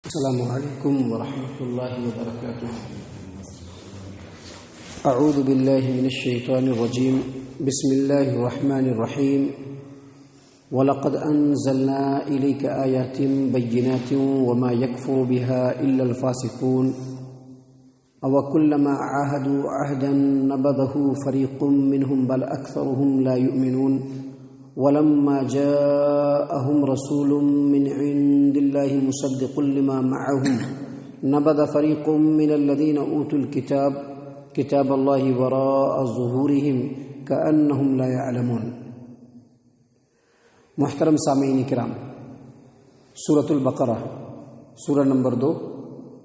السلام علیکم ورحمۃ اللہ وبرکاتہ۔ اعوذ باللہ من الشیطان الرجیم، بسم اللہ الرحمن الرحیم۔ وَلَقَدْ أَنزَلْنَا إِلَيْكَ آيَاتٍ بَيِّنَاتٍ وَمَا يَكْفُرُ بِهَا إِلَّا الْفَاسِقُونَ أَوَكُلَّمَا عَاهَدُوا عَهْدًا نَبَذَهُ فَرِيقٌ مِّنْهُمْ بَلْ أَكْثَرُهُمْ لَا يُؤْمِنُونَ وَلَمَّا جَاءَهُمْ رَسُولٌ مِّنْ عِندِ اللَّهِ مُصَدِّقٌ لِّمَا مَعَهُمْ نَبَذَ فَرِيقٌ مِّنَ الَّذِينَ أُوتُوا الْكِتَابَ كِتَابَ اللَّهِ وَرَاءَ ظُهُورِهِمْ كَأَنَّهُمْ لَا يَعْلَمُونَ۔ محترم سامعین کرام، سورۃ البقرہ سورہ نمبر 2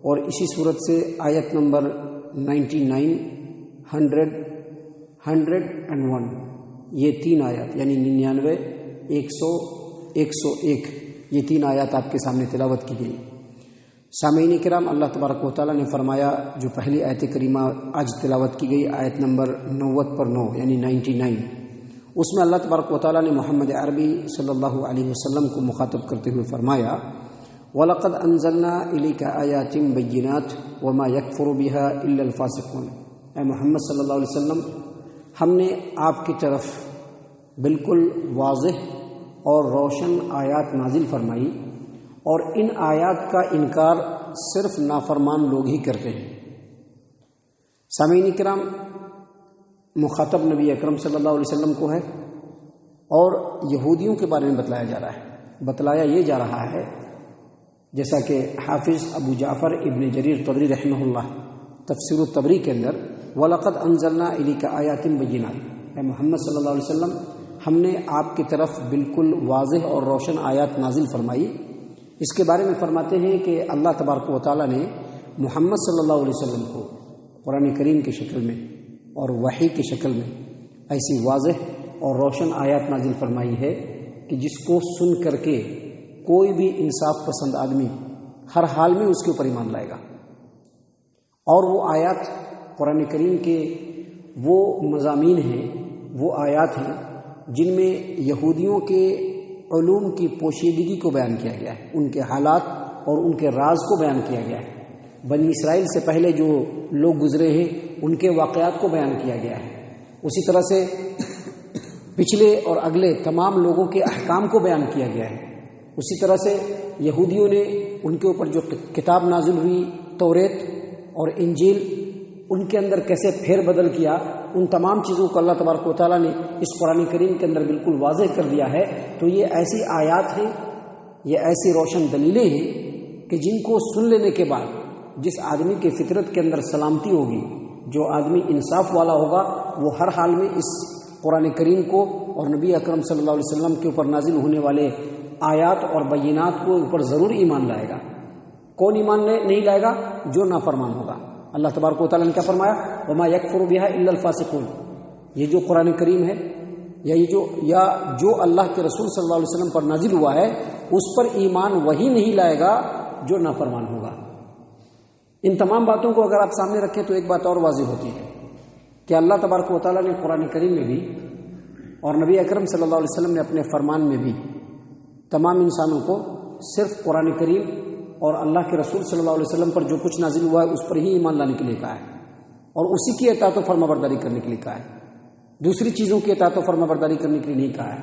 اور اسی سورت سے آیت نمبر 99، 100، 101، یہ تین آیات یعنی 99، 100، 101، یہ تین آیات آپ کے سامنے تلاوت کی گئی۔ سامعین کرام، اللہ تبارک و تعالیٰ نے فرمایا، جو پہلی آیت کریمہ آج تلاوت کی گئی آیت نمبر 90 پر 9 یعنی 99، اس میں اللہ تبارک و تعالیٰ نے محمد عربی صلی اللہ علیہ وسلم کو مخاطب کرتے ہوئے فرمایا، وَلَقَدْ أَنزَلْنَا إِلَيْكَ آيَاتٍ بَيِّنَاتٍ وَمَا يَكْفُرُ بِهَا إِلَّا الْفَاسِقُونَ۔ اے محمد صلی اللہ علیہ وسلم، ہم نے آپ کی طرف بالکل واضح اور روشن آیات نازل فرمائی، اور ان آیات کا انکار صرف نافرمان لوگ ہی کرتے ہیں۔ سامعین کرام، مخاطب نبی اکرم صلی اللہ علیہ وسلم کو ہے، اور یہودیوں کے بارے میں بتلایا جا رہا ہے۔ بتلایا یہ جا رہا ہے، جیسا کہ حافظ ابو جعفر ابن جریر طبری رحمہ اللہ تفسیر الطبری کے اندر وَلَقَدْ أَنزَلْنَا إِلَيْكَ آيَاتٍ بَيِّنَاتٍ، اے محمد صلی اللہ علیہ وسلم، ہم نے آپ کی طرف بالکل واضح اور روشن آیات نازل فرمائی۔ اس کے بارے میں فرماتے ہیں کہ اللہ تبارک و تعالیٰ نے محمد صلی اللہ علیہ وسلم کو قرآن کریم کی شکل میں اور وحی کی شکل میں ایسی واضح اور روشن آیات نازل فرمائی ہے کہ جس کو سن کر کے کوئی بھی انصاف پسند آدمی ہر حال میں اس کے اوپر ایمان لائے گا۔ اور وہ آیات قرآن کریم کے وہ مضامین ہیں، وہ آیات ہیں جن میں یہودیوں کے علوم کی پوشیدگی کو بیان کیا گیا ہے، ان کے حالات اور ان کے راز کو بیان کیا گیا ہے۔ بنی اسرائیل سے پہلے جو لوگ گزرے ہیں ان کے واقعات کو بیان کیا گیا ہے۔ اسی طرح سے پچھلے اور اگلے تمام لوگوں کے احکام کو بیان کیا گیا ہے۔ اسی طرح سے یہودیوں نے ان کے اوپر جو کتاب نازل ہوئی توریت اور انجیل، ان کے اندر کیسے پھیر بدل کیا، ان تمام چیزوں کو اللہ تبارک و تعالیٰ نے اس قرآن کریم کے اندر بالکل واضح کر دیا ہے۔ تو یہ ایسی آیات ہیں، یہ ایسی روشن دلیلیں ہیں کہ جن کو سن لینے کے بعد جس آدمی کے فطرت کے اندر سلامتی ہوگی، جو آدمی انصاف والا ہوگا، وہ ہر حال میں اس قرآن کریم کو اور نبی اکرم صلی اللہ علیہ وسلم کے اوپر نازل ہونے والے آیات اور بینات کو اوپر ضرور ایمان لائے گا۔ کون ایمان نہیں لائے گا؟ جو نافرمان ہوگا۔ اللہ تبارک و تعالیٰ نے کیا فرمایا؟ وَمَا يَكْفُرُ بِهَا إِلَّا الْفَاسِقُونَ۔ یہ جو قرآن کریم ہے یا جو اللہ کے رسول صلی اللہ علیہ وسلم پر نازل ہوا ہے، اس پر ایمان وہی نہیں لائے گا جو نافرمان ہوگا۔ ان تمام باتوں کو اگر آپ سامنے رکھیں تو ایک بات اور واضح ہوتی ہے کہ اللہ تبارک و تعالیٰ نے قرآن کریم میں بھی اور نبی اکرم صلی اللہ علیہ وسلم نے اپنے فرمان میں بھی تمام انسانوں کو صرف قرآن کریم اور اللہ کے رسول صلی اللہ علیہ وسلم پر جو کچھ نازل ہوا ہے اس پر ہی ایمان لانے کے لیے کہا ہے، اور اسی کی اطاعت و فرما برداری کرنے کے لیے کہا ہے۔ دوسری چیزوں کی اطاعت و فرما برداری کرنے کے لیے نہیں کہا ہے۔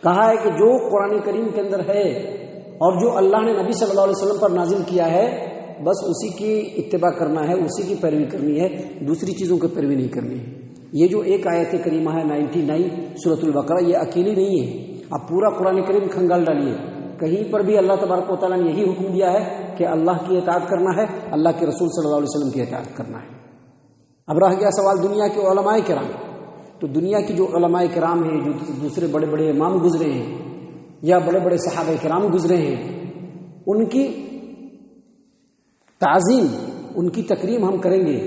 کہا ہے کہ جو قرآن کریم کے اندر ہے اور جو اللہ نے نبی صلی اللہ علیہ وسلم پر نازل کیا ہے، بس اسی کی اتباع کرنا ہے، اسی کی پیروی کرنی ہے، دوسری چیزوں کی پیروی نہیں کرنی ہے۔ یہ جو ایک آیت کریمہ ہے 99 سورۃ البقرہ، یہ اکیلی نہیں ہے۔ آپ پورا قرآن کریم کھنگال ڈالیے، کہیں پر بھی اللہ تبارک و تعالیٰ نے یہی حکم دیا ہے کہ اللہ کی اطاعت کرنا ہے، اللہ کے رسول صلی اللہ علیہ وسلم کی اطاعت کرنا ہے۔ اب رہ گیا سوال دنیا کے علماء کرام، تو دنیا کی جو علماء کرام ہیں، جو دوسرے بڑے بڑے امام گزرے ہیں یا بڑے بڑے صحابہ کرام گزرے ہیں، ان کی تعظیم، ان کی تکریم ہم کریں گے،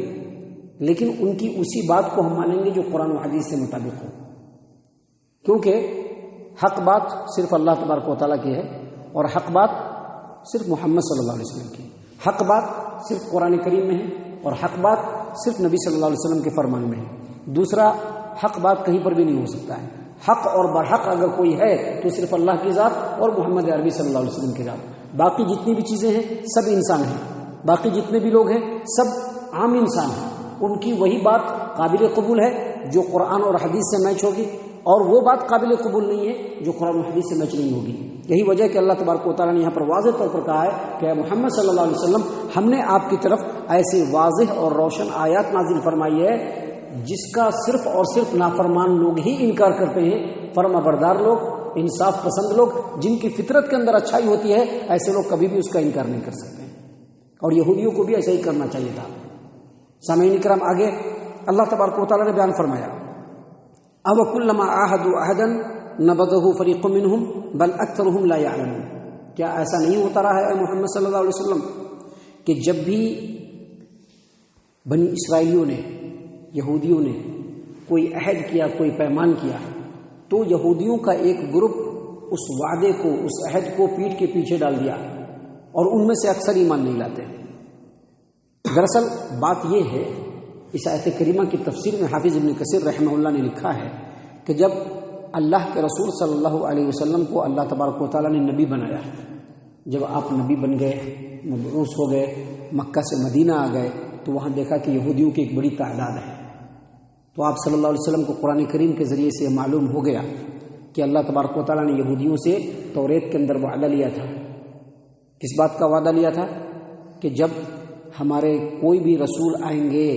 لیکن ان کی اسی بات کو ہم مانیں گے جو قرآن و حدیث سے مطابق ہو، کیونکہ حق بات صرف اللہ تبارک و تعالیٰ کی ہے، اور حق بات صرف محمد صلی اللہ علیہ وسلم کی۔ حق بات صرف قرآن کریم میں ہے، اور حق بات صرف نبی صلی اللہ علیہ وسلم کے فرمان میں ہے۔ دوسرا حق بات کہیں پر بھی نہیں ہو سکتا ہے۔ حق اور برحق اگر کوئی ہے تو صرف اللہ کی ذات اور محمد عربی صلی اللہ علیہ وسلم کی ذات. باقی جتنی بھی چیزیں ہیں سب انسان ہیں، باقی جتنے بھی لوگ ہیں سب عام انسان ہیں. ان کی وہی بات قابل قبول ہے جو قرآن اور حدیث سے میچ ہوگی، اور وہ بات قابل قبول نہیں ہے جو قرآن و حدیث سے میچ نہیں ہوگی. یہی وجہ ہے کہ اللہ تبارک و تعالیٰ نے یہاں پر واضح طور پر کہا ہے کہ اے محمد صلی اللہ علیہ وسلم، ہم نے آپ کی طرف ایسی واضح اور روشن آیات نازل فرمائی ہے جس کا صرف اور صرف نافرمان لوگ ہی انکار کرتے ہیں. فرما بردار لوگ، انصاف پسند لوگ، جن کی فطرت کے اندر اچھائی ہوتی ہے، ایسے لوگ کبھی بھی اس کا انکار نہیں کر سکتے، اور یہودیوں کو بھی ایسا ہی کرنا چاہیے تھا. سامعین کرام، آگے اللہ تبارک و تعالیٰ نے بیان فرمایا او کلما عاہدوا عہدا نبذہ فریق منہم بل اکثرہم لا یعلمون. کیا ایسا نہیں ہوتا رہا ہے اے محمد صلی اللہ علیہ وسلم کہ جب بھی بنی اسرائیلیوں نے، یہودیوں نے کوئی عہد کیا، کوئی پیمان کیا، تو یہودیوں کا ایک گروپ اس وعدے کو، اس عہد کو پیٹھ کے پیچھے ڈال دیا، اور ان میں سے اکثر ایمان نہیں لاتے. دراصل بات یہ ہے، اس آیت کریمہ کی تفسیر میں حافظ ابن کثیر رحمہ اللہ نے لکھا ہے کہ جب اللہ کے رسول صلی اللہ علیہ وسلم کو اللہ تبارک و تعالیٰ نے نبی بنایا، جب آپ نبی بن گئے، مبعوث ہو گئے، مکہ سے مدینہ آ گئے، تو وہاں دیکھا کہ یہودیوں کی ایک بڑی تعداد ہے. تو آپ صلی اللہ علیہ وسلم کو قرآن کریم کے ذریعے سے معلوم ہو گیا کہ اللہ تبارک و تعالیٰ نے یہودیوں سے توریت کے اندر وعدہ لیا تھا. کس بات کا وعدہ لیا تھا؟ کہ جب ہمارے کوئی بھی رسول آئیں گے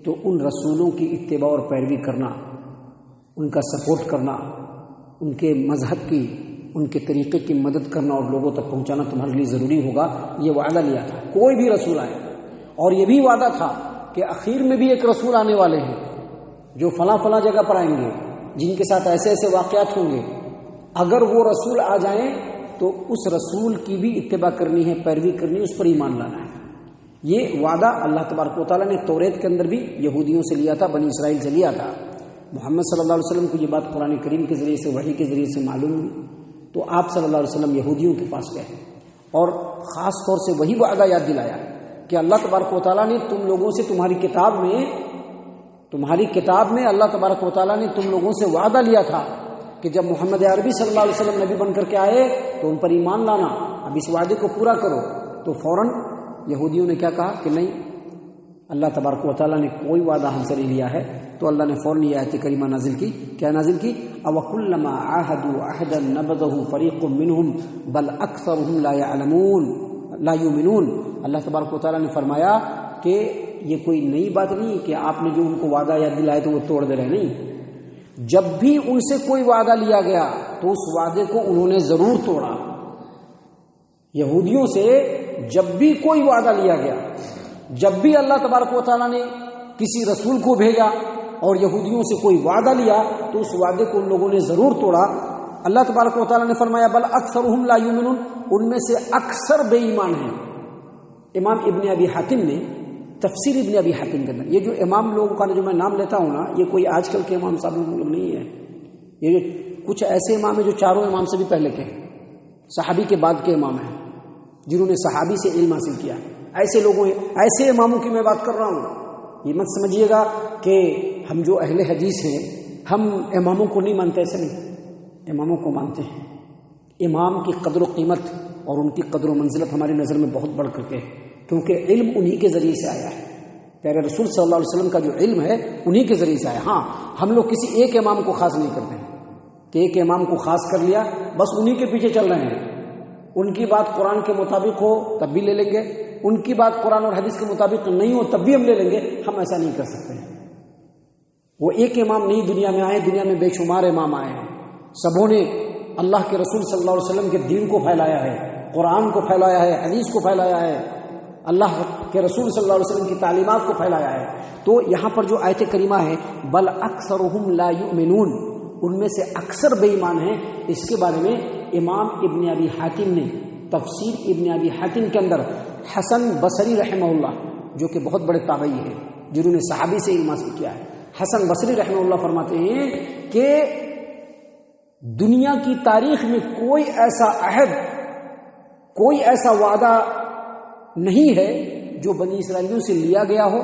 تو ان رسولوں کی اتباع اور پیروی کرنا، ان کا سپورٹ کرنا، ان کے مذہب کی، ان کے طریقے کی مدد کرنا اور لوگوں تک پہنچانا تمہارے لیے ضروری ہوگا. یہ وعدہ لیا تھا کوئی بھی رسول آئے. اور یہ بھی وعدہ تھا کہ اخیر میں بھی ایک رسول آنے والے ہیں جو فلاں فلاں جگہ پر آئیں گے، جن کے ساتھ ایسے ایسے واقعات ہوں گے. اگر وہ رسول آ جائیں تو اس رسول کی بھی اتباع کرنی ہے، پیروی کرنی ہے، اس پر ایمان لانا ہے. یہ وعدہ اللہ تبارک و تعالیٰ نے توریت کے اندر بھی یہودیوں سے لیا تھا، بنی اسرائیل سے لیا تھا. محمد صلی اللہ علیہ وسلم کو یہ بات قرآن کریم کے ذریعے سے، وحی کے ذریعے سے معلوم ہوئی، تو آپ صلی اللہ علیہ وسلم یہودیوں کے پاس گئے اور خاص طور سے وہی وعدہ یاد دلایا کہ اللہ تبارک و تعالیٰ نے تم لوگوں سے تمہاری کتاب میں اللہ تبارک و تعالیٰ نے تم لوگوں سے وعدہ لیا تھا کہ جب محمد عربی صلی اللہ علیہ وسلم نبی بن کر کے آئے تو ان پر ایمان لانا، اب اس وعدے کو پورا کرو. تو فوراً یہودیوں نے کیا کہا کہ نہیں، اللہ تبارک و تعالیٰ نے کوئی وعدہ ہم سے نہیں لیا ہے. تو اللہ نے فوراً یہ آیت کریمہ نازل کی. کیا نازل کی؟ او کلما عاہدوا عہدا نبذہ فریق منہم بل اکثرہم لا یؤمنون. اللہ تبارک و تعالیٰ نے فرمایا کہ یہ کوئی نئی بات نہیں کہ آپ نے جو ان کو وعدہ یاد دلایا تو وہ توڑ دے رہے. نہیں، جب بھی ان سے کوئی وعدہ لیا گیا تو اس وعدے کو انہوں نے ضرور توڑا. یہودیوں سے جب بھی کوئی وعدہ لیا گیا، جب بھی اللہ تبارک و تعالیٰ نے کسی رسول کو بھیجا اور یہودیوں سے کوئی وعدہ لیا تو اس وعدے کو ان لوگوں نے ضرور توڑا. اللہ تبارک و تعالیٰ نے فرمایا بل اکثرہم لا یؤمنون، ان میں سے اکثر بے ایمان ہیں. امام ابن ابی حاتم نے تفسیر ابن ابی حاتم کے اندر، یہ جو امام لوگوں کا جو میں نام لیتا ہوں نا، یہ کوئی آج کل کے امام صاحب لوگ نہیں ہے. یہ جو کچھ ایسے امام ہیں جو چاروں امام سے بھی پہلے کے ہیں، صحابی کے بعد کے امام ہیں، جنہوں نے صحابی سے علم حاصل کیا. ایسے لوگوں، ایسے اماموں کی میں بات کر رہا ہوں. یہ مت سمجھیے گا کہ ہم جو اہل حدیث ہیں ہم اماموں کو نہیں مانتے، ایسا نہیں، اماموں کو مانتے ہیں. امام کی قدر و قیمت اور ان کی قدر و منزلت ہماری نظر میں بہت بڑھ کر کے ہے، کیونکہ علم انہی کے ذریعے سے آیا ہے. پیارے رسول صلی اللہ علیہ وسلم کا جو علم ہے انہی کے ذریعے سے آیا. ہاں، ہم لوگ کسی ایک امام کو خاص نہیں کرتے ہیں کہ ایک امام کو خاص کر لیا بس انہی کے پیچھے چل رہے ہیں. ان کی بات قرآن کے مطابق ہو تب بھی لے لیں گے، ان کی بات قرآن اور حدیث کے مطابق نہیں ہو تب بھی ہم لے لیں گے. ہم ایسا نہیں کر سکتے. وہ ایک امام نہیں دنیا میں آئے، دنیا میں بے شمار امام آئے ہیں. سبوں نے اللہ کے رسول صلی اللہ علیہ وسلم کے دین کو پھیلایا ہے، قرآن کو پھیلایا ہے، حدیث کو پھیلایا ہے، اللہ کے رسول صلی اللہ علیہ وسلم کی تعلیمات کو پھیلایا ہے. تو یہاں پر جو آیت کریمہ ہے بل اکثرہم لا یؤمنون، ان میں سے اکثر بے ایمان ہیں، اس کے بارے میں امام ابن ابی حاتم نے تفسیر ابن ابی حاتم کے اندر حسن بصری رحمہ اللہ، جو کہ بہت بڑے تابعی ہیں جنہوں نے صحابی سے علم حاصل کیا ہے، حسن بصری رحمہ اللہ فرماتے ہیں کہ دنیا کی تاریخ میں کوئی ایسا عہد، کوئی ایسا وعدہ نہیں ہے جو بنی اسرائیلیوں سے لیا گیا ہو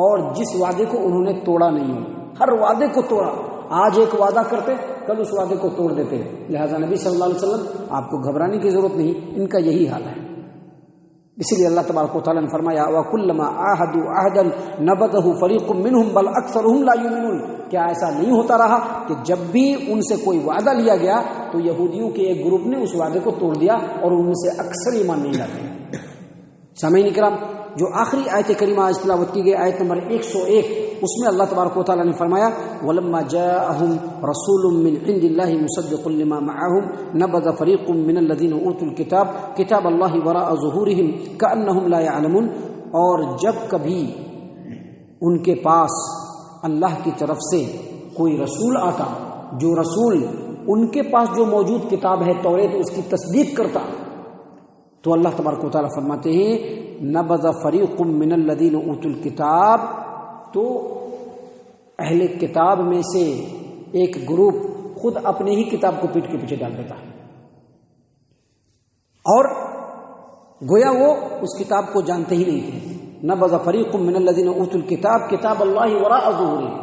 اور جس وعدے کو انہوں نے توڑا نہیں ہو. ہر وعدے کو توڑا. آج ایک وعدہ کرتے، کل اس وعدے کو توڑ دیتے. لہٰذا نبی صلی اللہ علیہ وسلم آپ کو گھبرانے کی ضرورت نہیں، ان کا یہی حال ہے. اسی لیے اللہ تبارک و تعالیٰ نے فرمایا وَكُلَّمَا عَاهَدُوا عَهْدًا نَبَذَهُ فَرِيقٌ مِّنْهُمْ بَلْ أَكْثَرُهُمْ لَا يُؤْمِنُونَ. کیا ایسا نہیں ہوتا رہا کہ جب بھی ان سے کوئی وعدہ لیا گیا تو یہودیوں کے ایک گروپ نے اس وعدے کو توڑ دیا اور ان میں سے اکثر ایمان نہیں لاتے. سامعین کرام، جو آخری آیت کریمہ آج تلاوت کی گئی آیت نمبر 101، اس میں اللہ تبارک و تعالیٰ نے فرمایا وَلَمَّا جَاءَهُمْ رَسُولٌ مِّنْ عِندِ اللَّهِ مُصَدِّقٌ لِّمَا مَعَهُمْ نَبَذَ فَرِيقٌ مِّنَ الَّذِينَ أُوتُوا الْكِتَابَ كِتَابَ اللَّهِ وَرَاءَ ظُهُورِهِمْ كَأَنَّهُمْ لَا يَعْلَمُونَ. اور جب کبھی ان کے پاس اللہ کی طرف سے کوئی رسول آتا، جو رسول ان کے پاس جو موجود کتاب ہے توریت اس کی تصدیق کرتا، تو اللہ تبارک و تعالیٰ فرماتے ہیں نبذ فریق من الذین اوتوا الکتاب، تو اہل کتاب میں سے ایک گروپ خود اپنے ہی کتاب کو پیٹ کے پیچھے ڈال دیتا ہے، اور گویا وہ اس کتاب کو جانتے ہی نہیں تھے. نبذ فریق من الذین اوتوا الکتاب کتاب اللہ وراء ظہورہم.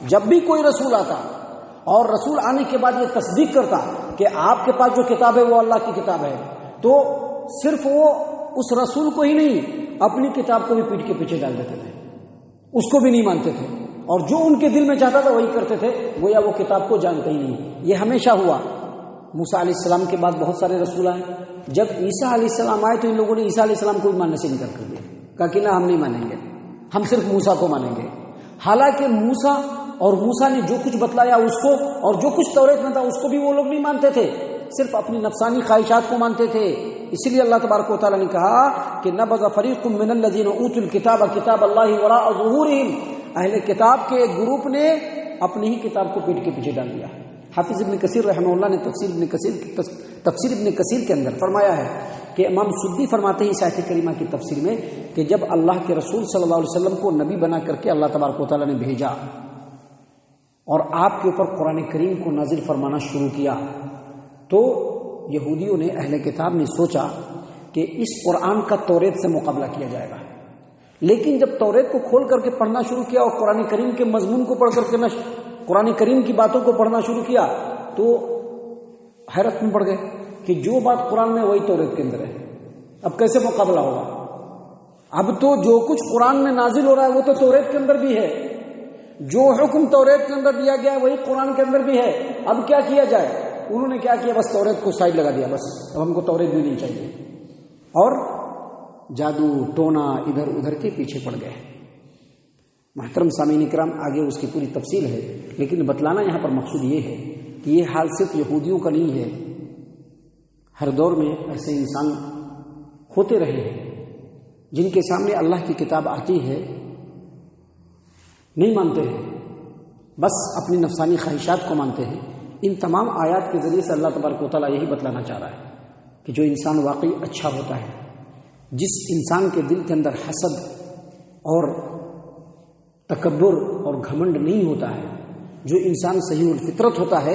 جب بھی کوئی رسول آتا اور رسول آنے کے بعد یہ تصدیق کرتا کہ آپ کے پاس جو کتاب ہے وہ اللہ کی کتاب ہے، تو صرف وہ اس رسول کو ہی نہیں اپنی کتاب کو بھی پیٹ کے پیچھے ڈال دیتے تھے، اس کو بھی نہیں مانتے تھے، اور جو ان کے دل میں چاہتا تھا وہی کرتے تھے، گویا وہ کتاب کو جانتے ہی نہیں. یہ ہمیشہ ہوا. موسیٰ علیہ السلام کے بعد بہت سارے رسول آئے. جب عیسیٰ علیہ السلام آئے تو ان لوگوں نے عیسیٰ علیہ السلام کو بھی ماننے سے انکار کر دیا، کہا کہ نہ ہم نہیں مانیں گے، ہم صرف موسیٰ کو مانیں گے. حالانکہ موسیٰ نے جو کچھ بتلایا اس کو، اور جو کچھ توریت میں تھا اس کو بھی وہ لوگ نہیں مانتے تھے، صرف اپنی نفسانی خواہشات کو مانتے تھے. اسی لیے اللہ تبارک و تعالیٰ نے کہا کہ نبذ فریق من الذین اوتوا الکتاب کتاب اللہ وراء ظہورہم. اہل کتاب کے ایک گروپ نے اپنی ہی کتاب کو پیٹ کے پیچھے ڈال دیا. حافظ ابن کثیر رحمہ اللہ نے تفسیر ابن کثیر کے اندر فرمایا ہے کہ امام سدی فرماتے ہیں اس آیت کریمہ کی تفسیر میں کہ جب اللہ کے رسول صلی اللہ علیہ وسلم کو نبی بنا کر کے اللہ تبارک و تعالیٰ نے بھیجا اور آپ کے اوپر قرآن کریم کو نازل فرمانا شروع کیا، تو یہودیوں نے، اہل کتاب نے سوچا کہ اس قرآن کا توریت سے مقابلہ کیا جائے گا. لیکن جب توریت کو کھول کر کے پڑھنا شروع کیا اور قرآن کریم کے مضمون کو پڑھ کر کے قرآن کریم کی باتوں کو پڑھنا شروع کیا تو حیرت میں پڑ گئے کہ جو بات قرآن میں وہی توریت کے اندر ہے، اب کیسے مقابلہ ہوگا؟ اب تو جو کچھ قرآن میں نازل ہو رہا ہے وہ تو توریت کے اندر بھی ہے، جو حکم توریت کے اندر دیا گیا ہے وہی قرآن کے اندر بھی ہے، اب کیا کیا جائے؟ انہوں نے کیا کیا، بس توریت کو سائڈ لگا دیا، بس اب ہم کو توریت بھی نہیں چاہیے، اور جادو ٹونا ادھر ادھر کے پیچھے پڑ گئے. محترم سامعین کرام، آگے اس کی پوری تفصیل ہے، لیکن بتلانا یہاں پر مقصود یہ ہے کہ یہ حال صرف یہودیوں کا نہیں ہے، ہر دور میں ایسے انسان ہوتے رہے ہیں جن کے سامنے اللہ کی کتاب آتی ہے نہیں مانتے ہیں، بس اپنی نفسانی خواہشات کو مانتے ہیں. ان تمام آیات کے ذریعے سے اللہ تبارک و تعالیٰ یہی بتلانا چاہ رہا ہے کہ جو انسان واقعی اچھا ہوتا ہے، جس انسان کے دل کے اندر حسد اور تکبر اور گھمنڈ نہیں ہوتا ہے، جو انسان صحیح الفطرت ہوتا ہے،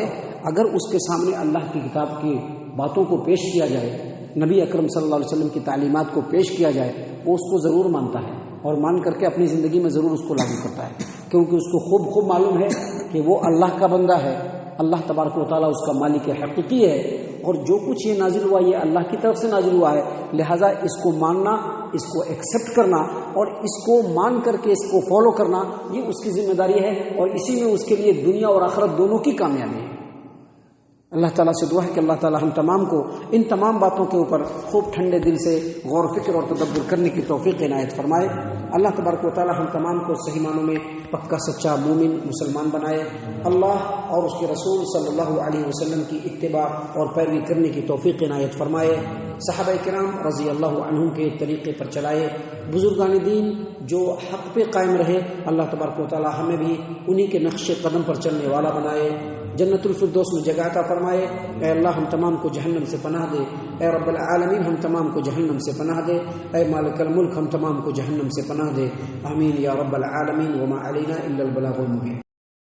اگر اس کے سامنے اللہ کی کتاب کی باتوں کو پیش کیا جائے، نبی اکرم صلی اللہ علیہ وسلم کی تعلیمات کو پیش کیا جائے، وہ اس کو ضرور مانتا ہے اور مان کر کے اپنی زندگی میں ضرور اس کو لاگو کرتا ہے، کیونکہ اس کو خوب معلوم ہے کہ وہ اللہ کا بندہ ہے، اللہ تبارک و تعالیٰ اس کا مالک حقیقی ہے، اور جو کچھ یہ نازل ہوا یہ اللہ کی طرف سے نازل ہوا ہے. لہٰذا اس کو ماننا، اس کو ایکسیپٹ کرنا اور اس کو مان کر کے اس کو فالو کرنا، یہ اس کی ذمہ داری ہے، اور اسی میں اس کے لیے دنیا اور آخرت دونوں کی کامیابی ہے. اللہ تعالیٰ سے دعا ہے کہ اللہ تعالیٰ ہم تمام کو ان تمام باتوں کے اوپر خوب ٹھنڈے دل سے غور و فکر اور تدبر کرنے کی توفیق عنایت فرمائے. اللہ تبارک و تعالیٰ ہم تمام کو صحیح معنوں میں پکا سچا مومن مسلمان بنائے. اللہ اور اس کے رسول صلی اللہ علیہ وسلم کی اتباع اور پیروی کرنے کی توفیق عنایت فرمائے. صحابہ کرام رضی اللہ عنہم کے طریقے پر چلائے. بزرگان دین جو حق پہ قائم رہے، اللہ تبارک و تعالیٰ ہمیں بھی انہی کے نقش قدم پر چلنے والا بنائے. جنت الفردوس میں جگہ عطا فرمائے. اے اللہ ہم تمام کو جہنم سے پناہ دے. اے رب العالمین ہم تمام کو جہنم سے پناہ دے. اے مالک الملک ہم تمام کو جہنم سے پناہ دے. آمین یا رب العالمین. وما علینا الا البلاغ المبین.